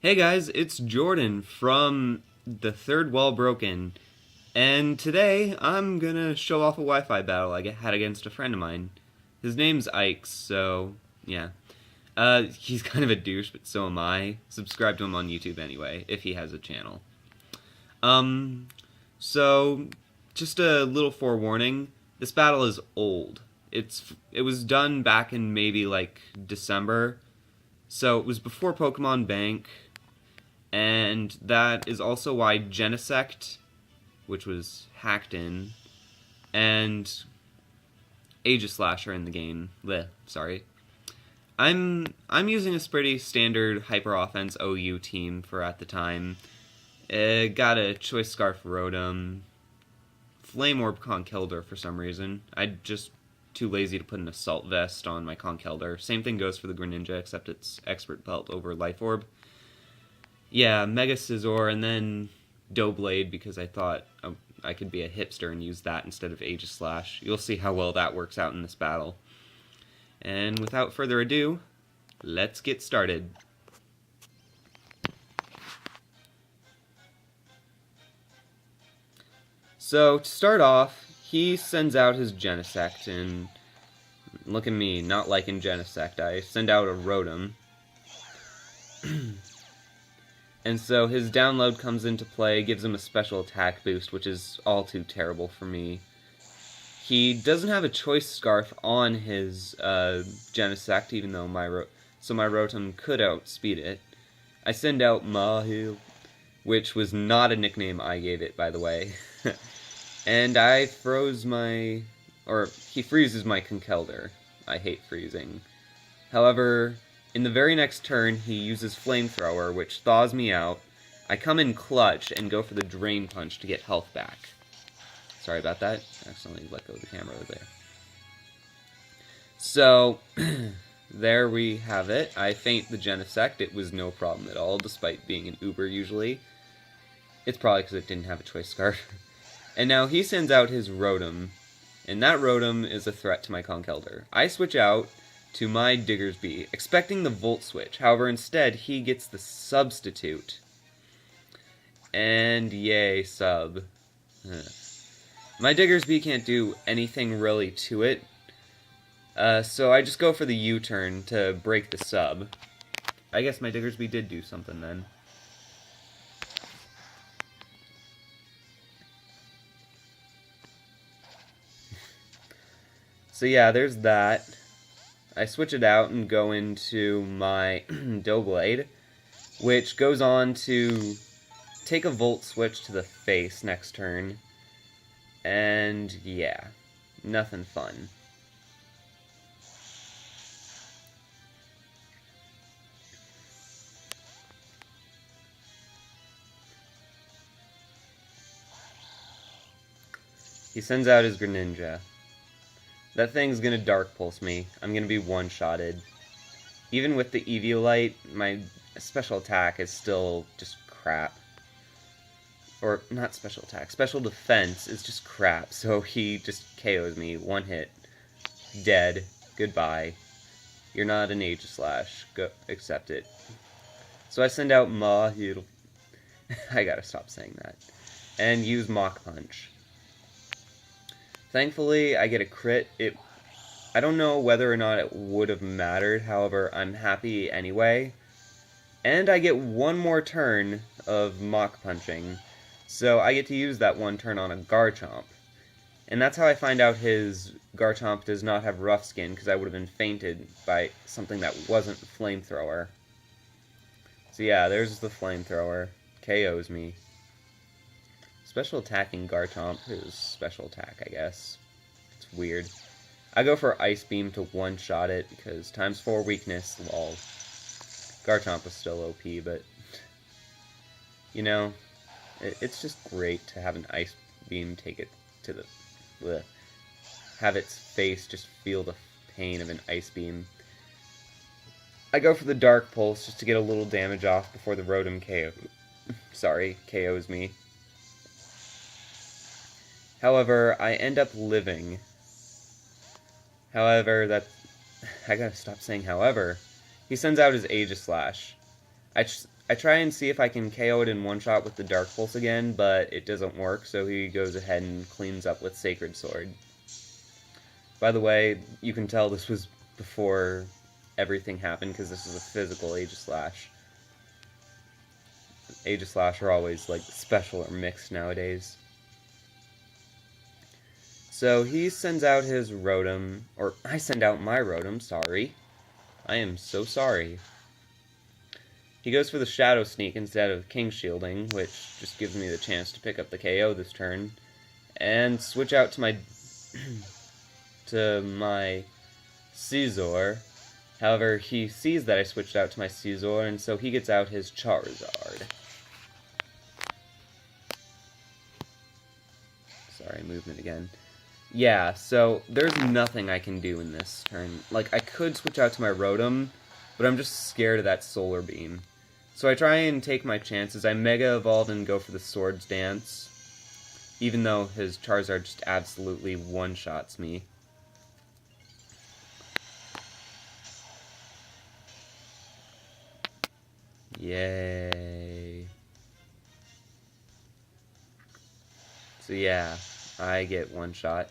Hey guys, it's Jordan from The Third Wall Broken, and today I'm gonna show off a Wi-Fi battle I had against a friend of mine. His name's Ike, so yeah. He's kind of a douche, but so am I. Subscribe to him on YouTube anyway, if he has a channel. Um, so, just a little forewarning, this battle is old. It was done back in maybe like December, so it was before Pokemon Bank, and that is also why Genesect, which was hacked in, and Aegislash are in the game. Blech, sorry. I'm using a pretty standard hyper offense OU team for at the time. Got a Choice Scarf Rotom, Flame Orb Conkeldurr for some reason. I'm just too lazy to put an Assault Vest on my Conkeldurr. Same thing goes for the Greninja, except it's Expert Belt over Life Orb. Yeah, Mega Scizor, and then Doublade, because I thought I could be a hipster and use that instead of Aegislash. You'll see how well that works out in this battle. And without further ado, let's get started. So, to start off, he sends out his Genesect, and look at me, not liking Genesect. I send out a Rotom. And so his download comes into play, gives him a special attack boost, which is all too terrible for me. He doesn't have a Choice Scarf on his Genesect, even though my Rotom could outspeed it. I send out Mahil, which was not a nickname I gave it, by the way. And I he freezes my Conkeldurr. I hate freezing. However, in the very next turn, he uses Flamethrower, which thaws me out. I come in clutch and go for the Drain Punch to get health back. Sorry about that. I accidentally let go of the camera over there. So, there we have it. I feint the Genesect. It was no problem at all, despite being an Uber usually. It's probably because it didn't have a Choice Scarf. And now he sends out his Rotom, and that Rotom is a threat to my Conkeldurr. I switch out to my Diggersby, expecting the Volt Switch. However, instead, he gets the Substitute. And yay, sub. My Diggersby can't do anything really to it, so I just go for the U-turn to break the sub. I guess my Diggersby did do something then. So yeah, there's that. I switch it out and go into my Doublade, which goes on to take a Volt Switch to the face next turn. And yeah, nothing fun. He sends out his Greninja. That thing's gonna Dark Pulse me. I'm gonna be one-shotted. Even with the Eviolite, my special attack is still just crap. Or, not special attack, special defense is just crap, so he just KOs me. One hit. Dead. Goodbye. You're not an Aegislash. Go accept it. So I send out Mahil. I gotta stop saying that. And use Mach Punch. Thankfully, I get a crit. I don't know whether or not it would have mattered, however, I'm happy anyway. And I get one more turn of Mach Punching, so I get to use that one turn on a Garchomp. And that's how I find out his Garchomp does not have Rough Skin, because I would have been feinted by something that wasn't Flamethrower. So yeah, there's the Flamethrower. KOs me. Special attacking Garchomp is special attack, I guess. It's weird. I go for Ice Beam to one-shot it, because times 4 weakness, lol. Garchomp was still OP, but, you know, it's just great to have an Ice Beam take it to the... bleh. Have its face just feel the pain of an Ice Beam. I go for the Dark Pulse just to get a little damage off before the Rotom KOs me. However, I end up living. However, I gotta stop saying however. He sends out his Aegislash. I try and see if I can KO it in one shot with the Dark Pulse again, but it doesn't work, so he goes ahead and cleans up with Sacred Sword. By the way, you can tell this was before everything happened, because this is a physical Aegislash. Aegislash are always, like, special or mixed nowadays. So he sends out his Rotom, or I send out my Rotom, sorry. I am so sorry. He goes for the Shadow Sneak instead of King Shielding, which just gives me the chance to pick up the KO this turn, and switch out to my Scizor. However, he sees that I switched out to my Scizor, and so he gets out his Charizard. Sorry, movement again. Yeah, so there's nothing I can do in this turn. Like, I could switch out to my Rotom, but I'm just scared of that Solar Beam. So I try and take my chances. I Mega Evolve and go for the Swords Dance, even though his Charizard just absolutely one-shots me. Yay. So yeah, I get one shot.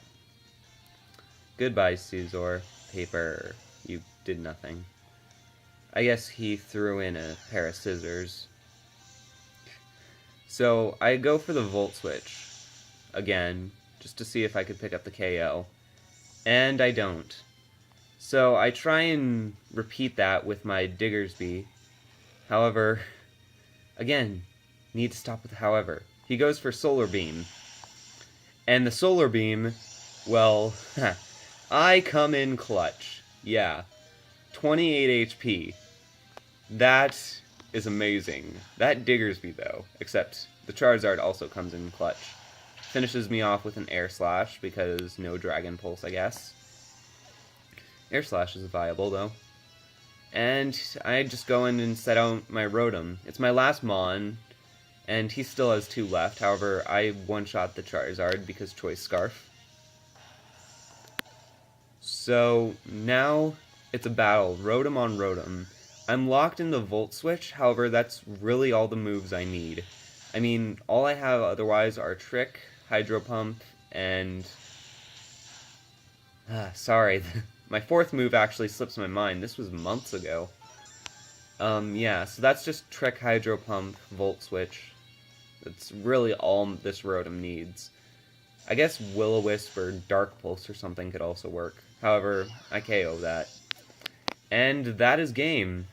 Goodbye, Scizor. Paper, you did nothing. I guess he threw in a pair of scissors. So I go for the Volt Switch again, just to see if I could pick up the KO. And I don't. So I try and repeat that with my Diggersby. However, again, need to stop with however. He goes for Solar Beam. And the Solar Beam, well, I come in clutch. Yeah, 28 HP. That is amazing. That Diggersby, though, except the Charizard also comes in clutch. Finishes me off with an Air Slash, because no Dragon Pulse, I guess. Air Slash is viable, though. And I just go in and set out my Rotom. It's my last Mon, and he still has 2 left. However, I one-shot the Charizard because Choice Scarf. So now it's a battle, Rotom on Rotom. I'm locked in the Volt Switch, however, that's really all the moves I need. I mean, all I have otherwise are Trick, Hydro Pump, and... sorry, my 4th move actually slips my mind. This was months ago. Yeah, so that's just Trick, Hydro Pump, Volt Switch. That's really all this Rotom needs. I guess Will-O-Wisp or Dark Pulse or something could also work. However, I KO that. And that is game.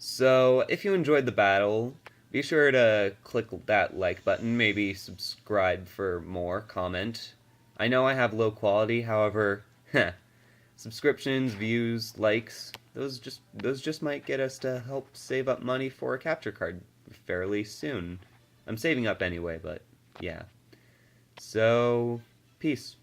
So, if you enjoyed the battle, be sure to click that like button, maybe subscribe for more, comment. I know I have low quality, however, subscriptions, views, likes, those just might get us to help save up money for a capture card fairly soon. I'm saving up anyway, but yeah. So, peace.